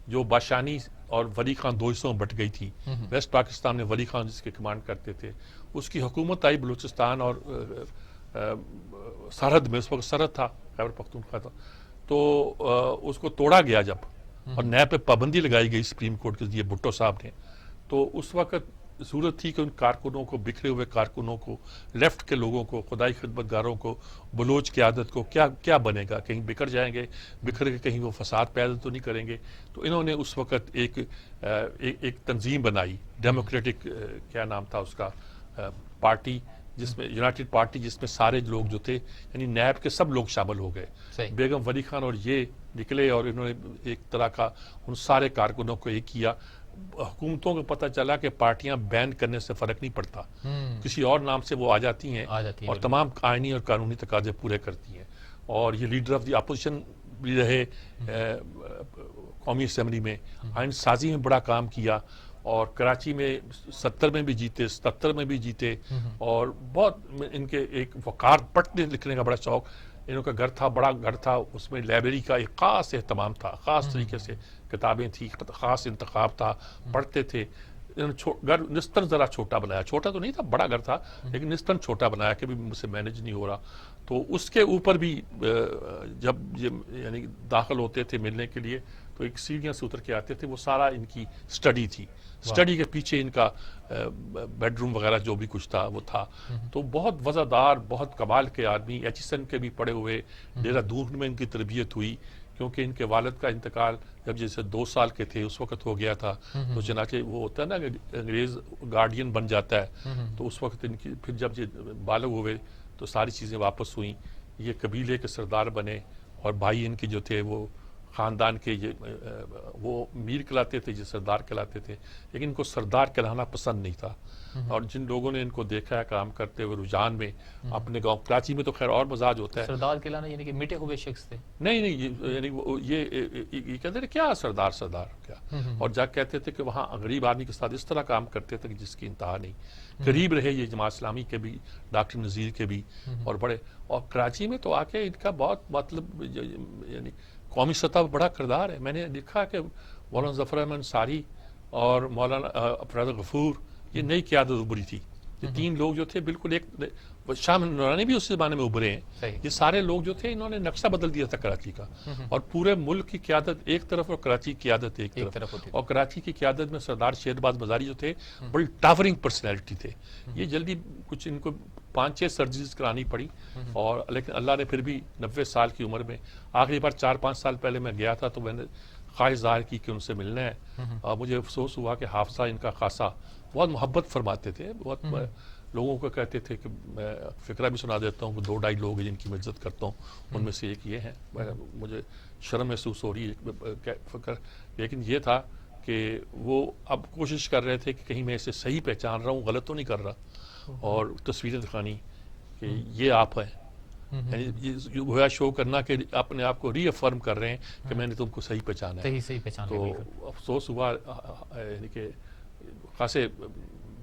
Speaker 2: جو بادشانی اور ولی خان 2 حصوں میں بٹ گئی تھی، ویسٹ پاکستان میں ولی خان جس کے کمانڈ کرتے تھے، اس کی حکومت آئی بلوچستان اور سرحد میں، اس وقت سرحد تھا، خیبر پختونخوا تھا، تو اس کو توڑا گیا جب اور نیب پہ پابندی لگائی گئی سپریم کورٹ کے ذریعے بھٹو صاحب نے، تو اس وقت ضرورت تھی کہ ان کارکنوں کو، بکھرے ہوئے کارکنوں کو، لیفٹ کے لوگوں کو، خدائی خدمت گاروں کو، بلوچ قیادت کو کیا بنے گا، کہیں بکھر جائیں گے، بکھر کے کہیں وہ فساد پیدا تو نہیں کریں گے۔ تو انہوں نے اس وقت ایک تنظیم بنائی، ڈیموکریٹک کیا نام تھا اس کا، پارٹی، جس میں یونائٹڈ پارٹی، جس میں سارے لوگ جو تھے یعنی نیب کے سب لوگ شامل ہو گئے۔ بیگم ولی خان اور یہ نکلے اور انہوں نے ایک طرح کا ان سارے کارکنوں کو ایک کیا۔ حکومتوں کو پتہ چلا کہ پارٹیاں بین کرنے سے فرق نہیں پڑتا، کسی اور نام سے وہ آ جاتی ہیں اور تمام آئینی اور قانونی تقاضے پورے کرتی ہیں۔ اور یہ لیڈر آف دی اپوزیشن بھی رہے قومی اسمبلی میں، آئین سازی میں بڑا کام کیا، اور کراچی میں 70 میں بھی جیتے، 77 میں بھی جیتے، اور بہت ان کے ایک وقار پڑھنے لکھنے کا بڑا شوق، انہوں کا گھر تھا، بڑا گھر تھا، اس میں لائبریری کا ایک خاص اہتمام تھا، خاص طریقے سے کتابیں تھیں، خاص انتخاب تھا، پڑھتے تھے۔ گھر نسبتاً ذرا چھوٹا بنایا، چھوٹا تو نہیں تھا، بڑا گھر تھا لیکن نسبتاً چھوٹا بنایا کہ مجھ سے مینیج نہیں ہو رہا۔ تو اس کے اوپر بھی جب یہ یعنی داخل ہوتے تھے ملنے کے لیے تو ایک سیڑھیاں سے اتر کے آتے تھے، وہ سارا ان کی سٹڈی تھی، سٹڈی کے پیچھے ان کا بیڈ روم وغیرہ جو بھی کچھ تھا وہ تھا۔ تو بہت وزادار، بہت کمال کے آدمی، ایچسن کے بھی پڑے ہوئے، ڈیرہ دون میں ان کی تربیت ہوئی، کیونکہ ان کے والد کا انتقال جب جیسے 2 سال کے تھے اس وقت ہو گیا تھا، تو چنانچہ وہ ہوتا ہے نا کہ انگریز گارڈین بن جاتا ہے، تو اس وقت ان کی پھر جب یہ بالغ ہوئے تو ساری چیزیں واپس ہوئیں، یہ قبیلے کے سردار بنے، اور بھائی ان کے جو تھے وہ خاندان کے وہ میر کہلاتے تھے، یہ سردار کہلاتے تھے، لیکن ان کو سردار کہلانا پسند نہیں تھا۔ اور جن لوگوں نے ان کو دیکھا ہے کام کرتے ہوئے رجحان میں اپنے گاؤں کراچی میں تو خیر اور مزاج ہوتا ہے،
Speaker 1: سردار کہلانا یعنی کہ مٹے ہوئے شخص تھے؟
Speaker 2: نہیں یعنی یہ کہتے تھے کیا سردار کیا، اور جا کہتے تھے کہ وہاں غریب آدمی کے ساتھ اس طرح کام کرتے تھے کہ جس کی انتہا نہیں۔ قریب رہے یہ جماعت اسلامی کے بھی، ڈاکٹر نذیر کے بھی، اور بڑے، اور کراچی میں تو آ کے ان کا بہت مطلب یعنی قومی سطح پر بڑا کردار ہے۔ میں نے لکھا کہ مولانا ظفر احمد انصاری اور مولانا افراد غفور، یہ نئی قیادت ابھری تھی، یہ 3 لوگ جو تھے بالکل ایک، شاہ نورانی بھی اس زمانے میں ابھرے ہیں، یہ سارے لوگ جو تھے انہوں نے نقشہ بدل دیا تھا کراچی کا، اور پورے ملک کی قیادت ایک طرف اور کراچی کی قیادت ایک طرف، اور کراچی کی قیادت میں سردار شیرباز مزاری جو تھے بڑی ٹاورنگ پرسنالٹی تھے۔ یہ جلدی کچھ ان کو 5-6 سرجریز کرانی پڑی، اور لیکن اللہ نے پھر بھی 90 سال کی عمر میں، آخری بار 4-5 سال پہلے میں گیا تھا تو میں نے خواہش ظاہر کی کہ ان سے ملنا ہے، اور مجھے افسوس ہوا کہ حافظہ ان کا خاصا بہت محبت فرماتے تھے، بہت لوگوں کو کہتے تھے کہ میں فکرہ بھی سنا دیتا ہوں کہ 2-2.5 لوگ ہیں جن کی میں عزت کرتا ہوں، ان میں سے ایک یہ ہیں، مجھے شرم محسوس ہو رہی ہے فکر، لیکن یہ تھا کہ وہ اب کوشش کر رہے تھے کہ کہیں میں اسے صحیح پہچان رہا ہوں، غلط تو نہیں کر رہا، اور تصویریں دکھانی کہ یہ آپ ہیں، یعنی یہ ہوا شو کرنا کہ اپنے آپ کو ری افرم کر رہے ہیں کہ میں نے تم کو صحیح پہچانا ہے۔
Speaker 1: صحیح پہچانا،
Speaker 2: تو افسوس ہوا یعنی کہ خاصے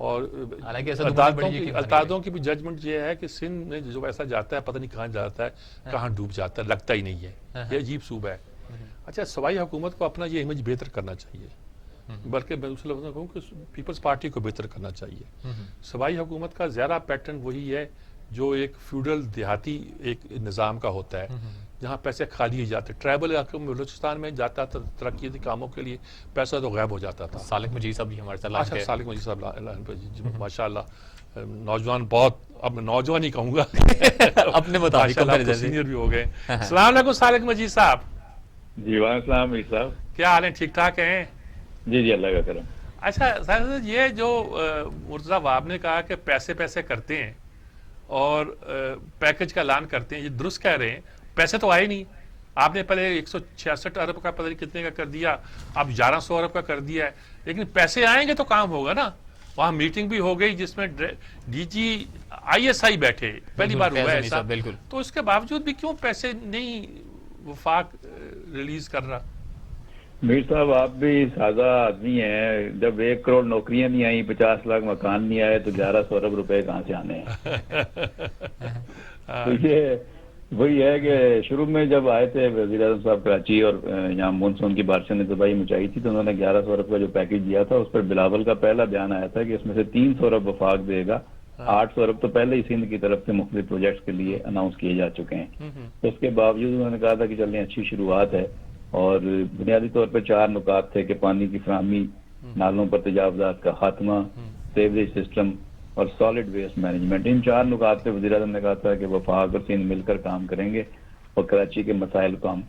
Speaker 2: اور
Speaker 1: حالانکہ ایسا تو بہت بڑی یقین
Speaker 2: التادوں کی بھی ججمنٹ یہ ہے کہ سندھ میں جو ایسا جاتا ہے پتہ نہیں کہاں جاتا ہے, کہاں ڈوب جاتا ہے, لگتا ہی نہیں ہے. یہ عجیب صوبہ ہے. اچھا, صوبائی حکومت کو اپنا یہ امیج بہتر کرنا چاہیے, بلکہ میں دوسرے لفظ میں کہوں کہ پیپلز پارٹی کو بہتر کرنا چاہیے. صوبائی حکومت کا زیادہ پیٹرن وہی ہے جو ایک فیوڈل دیہاتی ایک نظام کا ہوتا ہے, جہاں پیسے خالی ہی جاتے. ٹرائبل علاقوں میں بلوچستان میں جاتا تھا ترقیاتی کاموں کے لیے, پیسہ تو غائب ہو جاتا تھا.
Speaker 1: سالک مجید صاحب بھی ہمارے ساتھ
Speaker 2: اچھا, سالک مجید صاحب ماشاء اللہ نوجوان, بہت, اب میں نوجوان ہی کہوں گا,
Speaker 1: اپنے مطابق
Speaker 2: سینئر بھی ہو گئے. السلام علیکم سالک مجید صاحب.
Speaker 6: جی وعلیکم السلام میر صاحب.
Speaker 2: کیا حال ہے, ٹھیک ٹھاک ہیں؟
Speaker 6: جی جی اللہ کا کرم.
Speaker 2: اچھا صاحب, یہ جو مرتضیٰ وہاب نے کہا کہ پیسے کرتے ہیں اور پیکج کا اعلان کرتے ہیں, یہ درست کہہ رہے ہیں. پیسے تو آئے نہیں. آپ نے پہلے 166 ارب کا پتہ نہیں کتنے کا کر دیا, اب 1100 ارب کا کر دیا ہے, لیکن پیسے آئیں گے تو کام ہوگا نا. وہاں میٹنگ بھی ہو گئی جس میں ڈی جی ISI بیٹھے, پہلی بار ہوا ہے ایسا.
Speaker 1: بالکل.
Speaker 2: تو اس کے باوجود بھی کیوں پیسے نہیں وفاق ریلیز کر رہا؟
Speaker 6: میر صاحب آپ بھی سادہ آدمی ہیں, جب 1 کروڑ نوکریاں نہیں آئیں, 50 لاکھ مکان نہیں آئے, تو 1100 ارب روپے کہاں سے آنے ہیں؟ تو یہ وہی ہے کہ شروع میں جب آئے تھے وزیر اعظم صاحب کراچی اور یہاں مونسون کی بارشوں نے تباہی مچائی تھی, تو انہوں نے 1100 ارب کا جو پیکج دیا تھا اس پر بلاول کا پہلا بیان آیا تھا کہ اس میں سے 300 ارب وفاق دے گا, 800 ارب تو پہلے ہی سندھ کی طرف سے مختلف پروجیکٹس کے لیے اناؤنس کیے جا چکے ہیں. اس کے باوجود انہوں نے کہا تھا کہ چلیں اچھی شروعات ہے, اور بنیادی طور پہ 4 نکات تھے کہ پانی کی فراہمی, نالوں پر تجاوزات کا خاتمہ, سیوریج سسٹم اور سالڈ ویسٹ مینجمنٹ. ان 4 نکات پہ وزیر اعظم نے کہا تھا کہ وفاق اور سندھ مل کر کام کریں گے اور کراچی کے مسائل کو ہم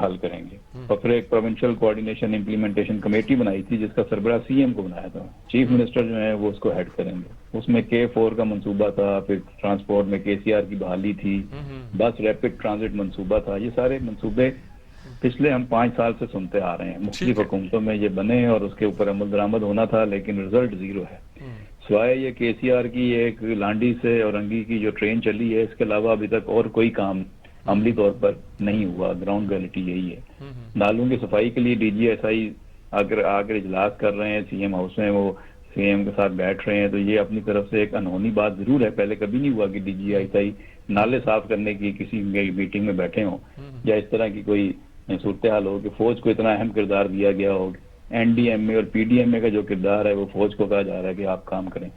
Speaker 6: حل کریں گے. اور پھر ایک پروونشل کوآرڈینیشن امپلیمنٹیشن کمیٹی بنائی تھی جس کا سربراہ CM کو بنایا تھا. چیف منسٹر جو ہیں وہ اس کو ہیڈ کریں گے. اس میں K4 کا منصوبہ تھا, پھر ٹرانسپورٹ میں KCR کی بحالی تھی, بس ریپڈ ٹرانزٹ منصوبہ تھا. یہ سارے منصوبے پچھلے ہم 5 سال سے سنتے آ رہے ہیں, مختلف حکومتوں میں یہ بنے اور اس کے اوپر عمل درآمد ہونا تھا, لیکن رزلٹ زیرو ہے. سوائے یہ KCR کی ایک لانڈی سے اورنگی کی جو ٹرین چلی ہے, اس کے علاوہ ابھی تک اور کوئی کام عملی طور پر نہیں ہوا. گراؤنڈ ریئلٹی یہی ہے. نالوں کی صفائی کے لیے DGSI آ کر اجلاس کر رہے ہیں, CM ہاؤس میں وہ CM کے ساتھ بیٹھ رہے ہیں, تو یہ اپنی طرف سے ایک انہونی بات ضرور ہے. پہلے کبھی نہیں ہوا کہ DGSI نالے صاف کرنے کی کسی میٹنگ میں بیٹھے ہوں, یا اس طرح کی کوئی صورتحال ہو کہ فوج کو اتنا اہم کردار دیا گیا ہو. NDMA اور PDMA کا جو کردار ہے وہ فوج کو کہا جا رہا ہے کہ آپ کام کریں.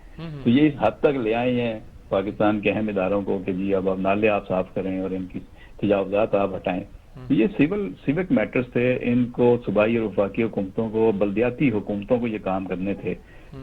Speaker 6: تو یہ اس حد تک لے آئے ہیں پاکستان کے اہم اداروں کو کہ جی اب نالے آپ صاف کریں اور ان کی تجاوزات آپ ہٹائیں. یہ سیوک میٹرز تھے, ان کو صوبائی اور وفاقی حکومتوں کو, بلدیاتی حکومتوں کو یہ کام کرنے تھے.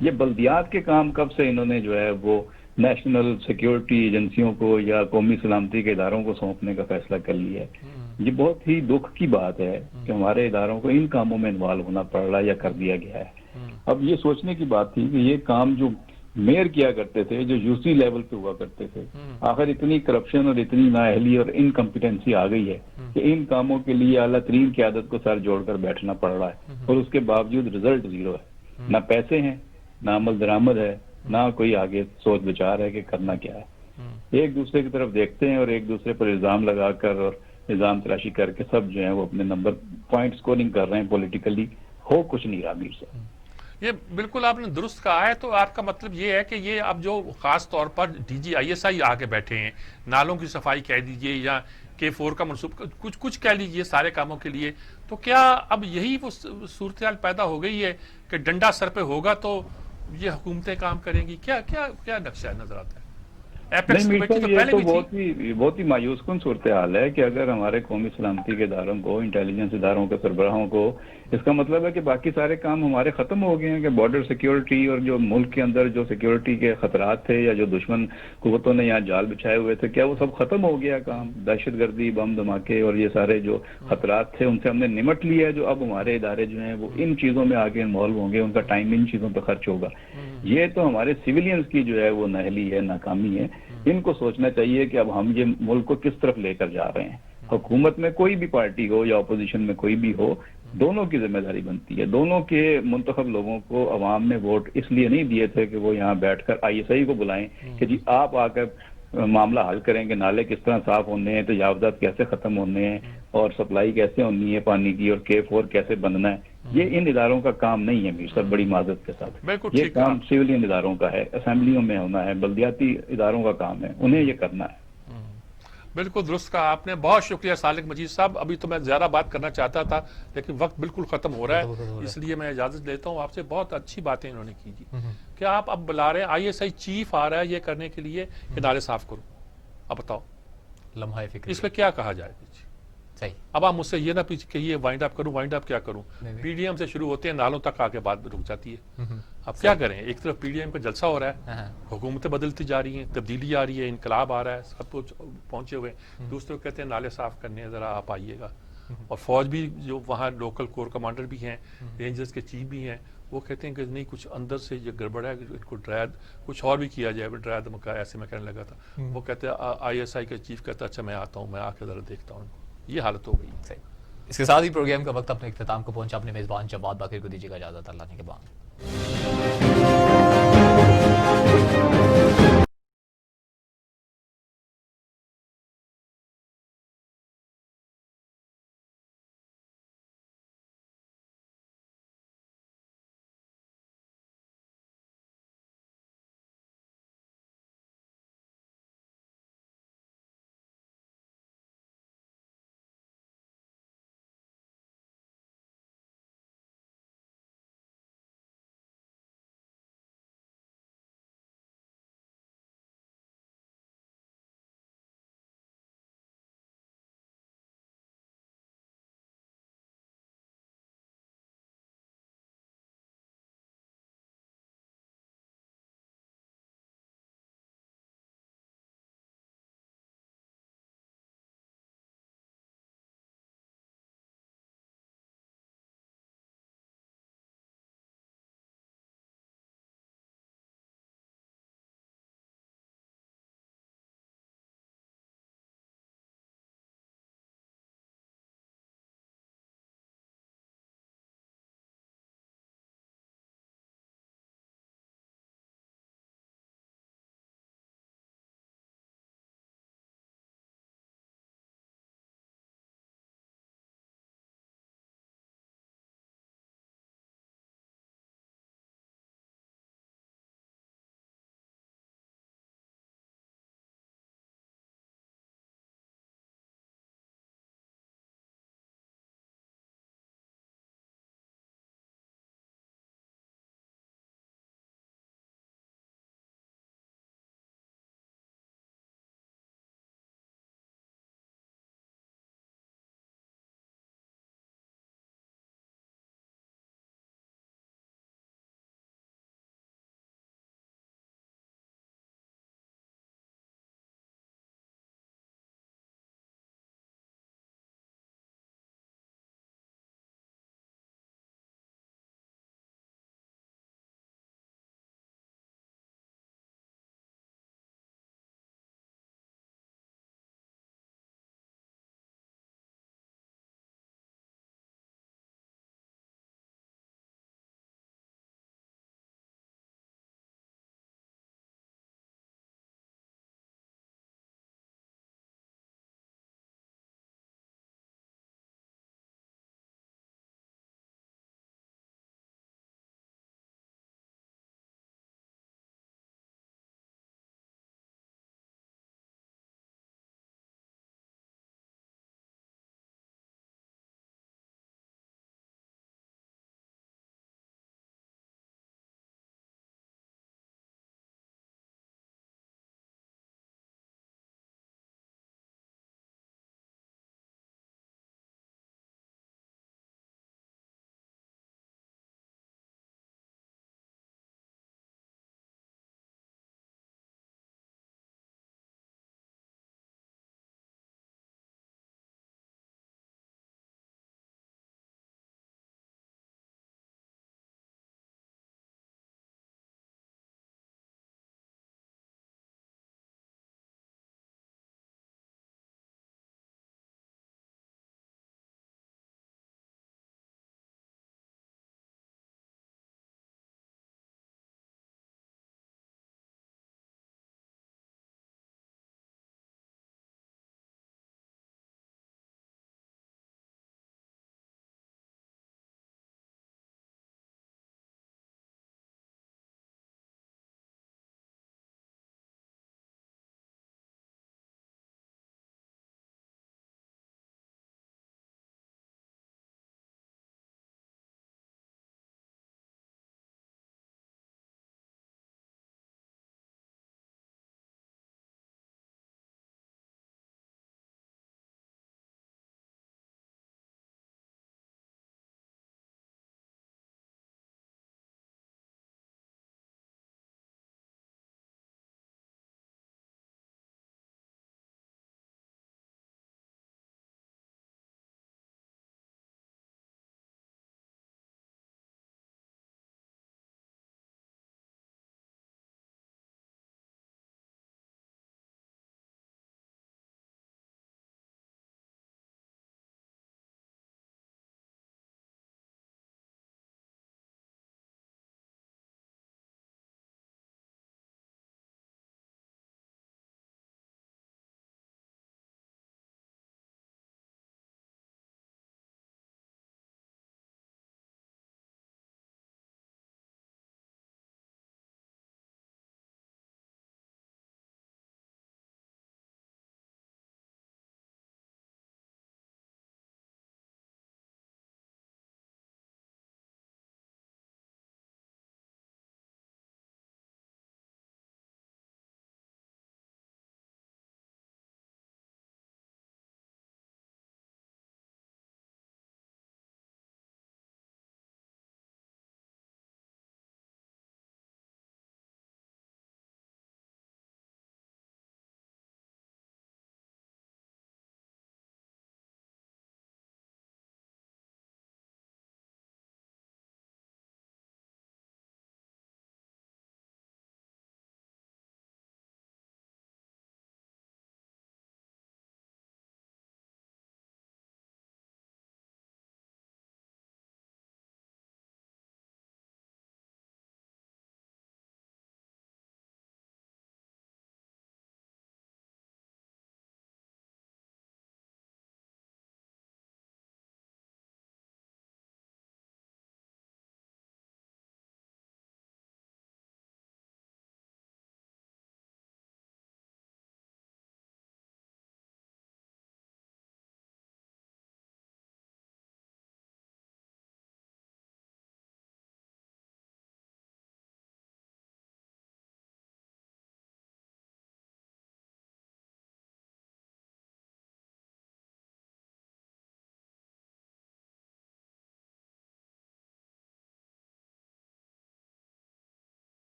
Speaker 6: یہ بلدیات کے کام کب سے انہوں نے جو ہے وہ نیشنل سیکیورٹی ایجنسیوں کو یا قومی سلامتی کے اداروں کو سونپنے کا فیصلہ کر لیا ہے. یہ بہت ہی دکھ کی بات ہے کہ ہمارے اداروں کو ان کاموں میں انوالو ہونا پڑ رہا ہے یا کر دیا گیا ہے. اب یہ سوچنے کی بات تھی کہ یہ کام جو میئر کیا کرتے تھے, جو UC لیول پہ ہوا کرتے تھے, آخر اتنی کرپشن اور اتنی نااہلی اور انکمپیٹنسی آ گئی ہے کہ ان کاموں کے لیے اعلیٰ ترین قیادت کو سر جوڑ کر بیٹھنا پڑ رہا ہے, اور اس کے باوجود رزلٹ زیرو ہے. نہ پیسے ہیں, نہ عمل درآمد ہے, نہ کوئی آگے سوچ بچار ہے کہ کرنا کیا ہے. ایک دوسرے کی طرف دیکھتے ہیں اور ایک دوسرے پر الزام لگا کر اور الزام تراشی کر کے سب جو ہیں وہ اپنے نمبر پوائنٹ سکورنگ کر رہے ہیں. پولیٹیکلی ہو کچھ نہیں رہا. میر صاحب
Speaker 2: یہ بالکل آپ نے درست کہا ہے. تو آپ کا مطلب یہ ہے کہ یہ اب جو خاص طور پر DG ISI آ کے بیٹھے ہیں, نالوں کی صفائی کہہ دیجئے یا K4 کا منصوبہ کچھ کہہ لیجئے سارے کاموں کے لیے, تو کیا اب یہی وہ صورتحال پیدا ہو گئی ہے کہ ڈنڈا سر پہ ہوگا تو یہ حکومتیں کام کریں گی؟ کیا نقشہ نظر آتا ہے؟
Speaker 6: یہ تو بہت ہی مایوس کن صورتحال ہے کہ اگر ہمارے قومی سلامتی کے اداروں کو, انٹیلیجنس اداروں کے سربراہوں کو, اس کا مطلب ہے کہ باقی سارے کام ہمارے ختم ہو گئے ہیں, کہ بارڈر سیکیورٹی اور جو ملک کے اندر جو سیکیورٹی کے خطرات تھے یا جو دشمن قوتوں نے یہاں جال بچھائے ہوئے تھے, کیا وہ سب ختم ہو گیا کام؟ دہشت گردی, بم دھماکے اور یہ سارے جو خطرات تھے ان سے ہم نے نمٹ لیا ہے. جو اب ہمارے ادارے جو ہیں وہ ان چیزوں میں آگے انوالو ہوں گے, ان کا ٹائم ان چیزوں پہ خرچ ہوگا. یہ تو ہمارے سویلینز کی جو ہے وہ نااہلی ہے, ناکامی ہے. ان کو سوچنا چاہیے کہ اب ہم یہ ملک کو کس طرف لے کر جا رہے ہیں. حکومت میں کوئی بھی پارٹی ہو یا اپوزیشن میں کوئی بھی ہو, دونوں کی ذمہ داری بنتی ہے. دونوں کے منتخب لوگوں کو عوام نے ووٹ اس لیے نہیں دیے تھے کہ وہ یہاں بیٹھ کر ISI کو بلائیں کہ جی آپ آ کر معاملہ حل کریں گے, نالے کس طرح صاف ہونے ہیں, تجاوزات کیسے ختم ہونے ہیں, اور سپلائی کیسے ہونی ہے پانی کی اور K4 کیسے بننا ہے، یہ ان اداروں کا کام نہیں ہے میر صاحب، بڑی معذرت کے ساتھ.
Speaker 2: بالکل
Speaker 6: یہ
Speaker 2: ٹھیک
Speaker 6: کام سویلین اداروں کا ہے، اسمبلیوں میں ہونا ہے، بلدیاتی اداروں کا کام ہے، انہیں یہ کرنا ہے.
Speaker 2: بالکل درست کہا آپ نے. بہت شکریہ سالک مجید صاحب. ابھی تو میں زیادہ بات کرنا چاہتا تھا لیکن وقت بالکل ختم ہو رہا ہے، اس لیے میں اجازت لیتا ہوں آپ سے. بہت اچھی باتیں انہوں نے کی جی. کہ آپ اب بلا رہے ہیں ISI چیف آ رہا ہے یہ کرنے کے لیے کہ نالے صاف کرو. اب بتاؤ
Speaker 1: لمحہ فکر
Speaker 2: اس پہ کیا کہا جائے گا جی؟
Speaker 1: صحیح.
Speaker 2: اب آپ مجھ سے یہ نہ پیچھے کہ یہ وائنڈ اپ کروں، وائنڈ اپ کیا کروں؟ PDM سے شروع ہوتے ہیں، نالوں تک آ کے بات رک جاتی ہے. اب کیا کریں؟ ایک طرف PDM کا جلسہ ہو رہا ہے، حکومتیں بدلتی جا رہی ہیں، تبدیلی آ رہی ہے، انقلاب آ رہا ہے، سب کچھ پہنچے ہوئے. دوسرے کو کہتے ہیں نالے صاف کرنے ہیں، ذرا آپ آئیے گا. اور فوج بھی جو وہاں لوکل کور کمانڈر بھی ہیں، رینجرز کے چیف بھی ہیں، وہ کہتے ہیں کہ نہیں کچھ اندر سے یہ گڑبڑ ہے، ان کو ڈرایا کچھ اور بھی کیا جائے. ڈرایا دھمکایا ایسے میں کہنے لگا تھا. وہ کہتے ہیں ISI کا چیف کہتا ہے اچھا میں آتا ہوں، میں آ کے ذرا دیکھتا ہوں. یہ حالت ہو گئی.
Speaker 1: صحیح. اس کے ساتھ ہی پروگرام کا وقت اپنے اختتام کو پہنچا. اپنے میزبان جواد باقر کو دیجیے گا اجازت. اللہ نے کے بعد.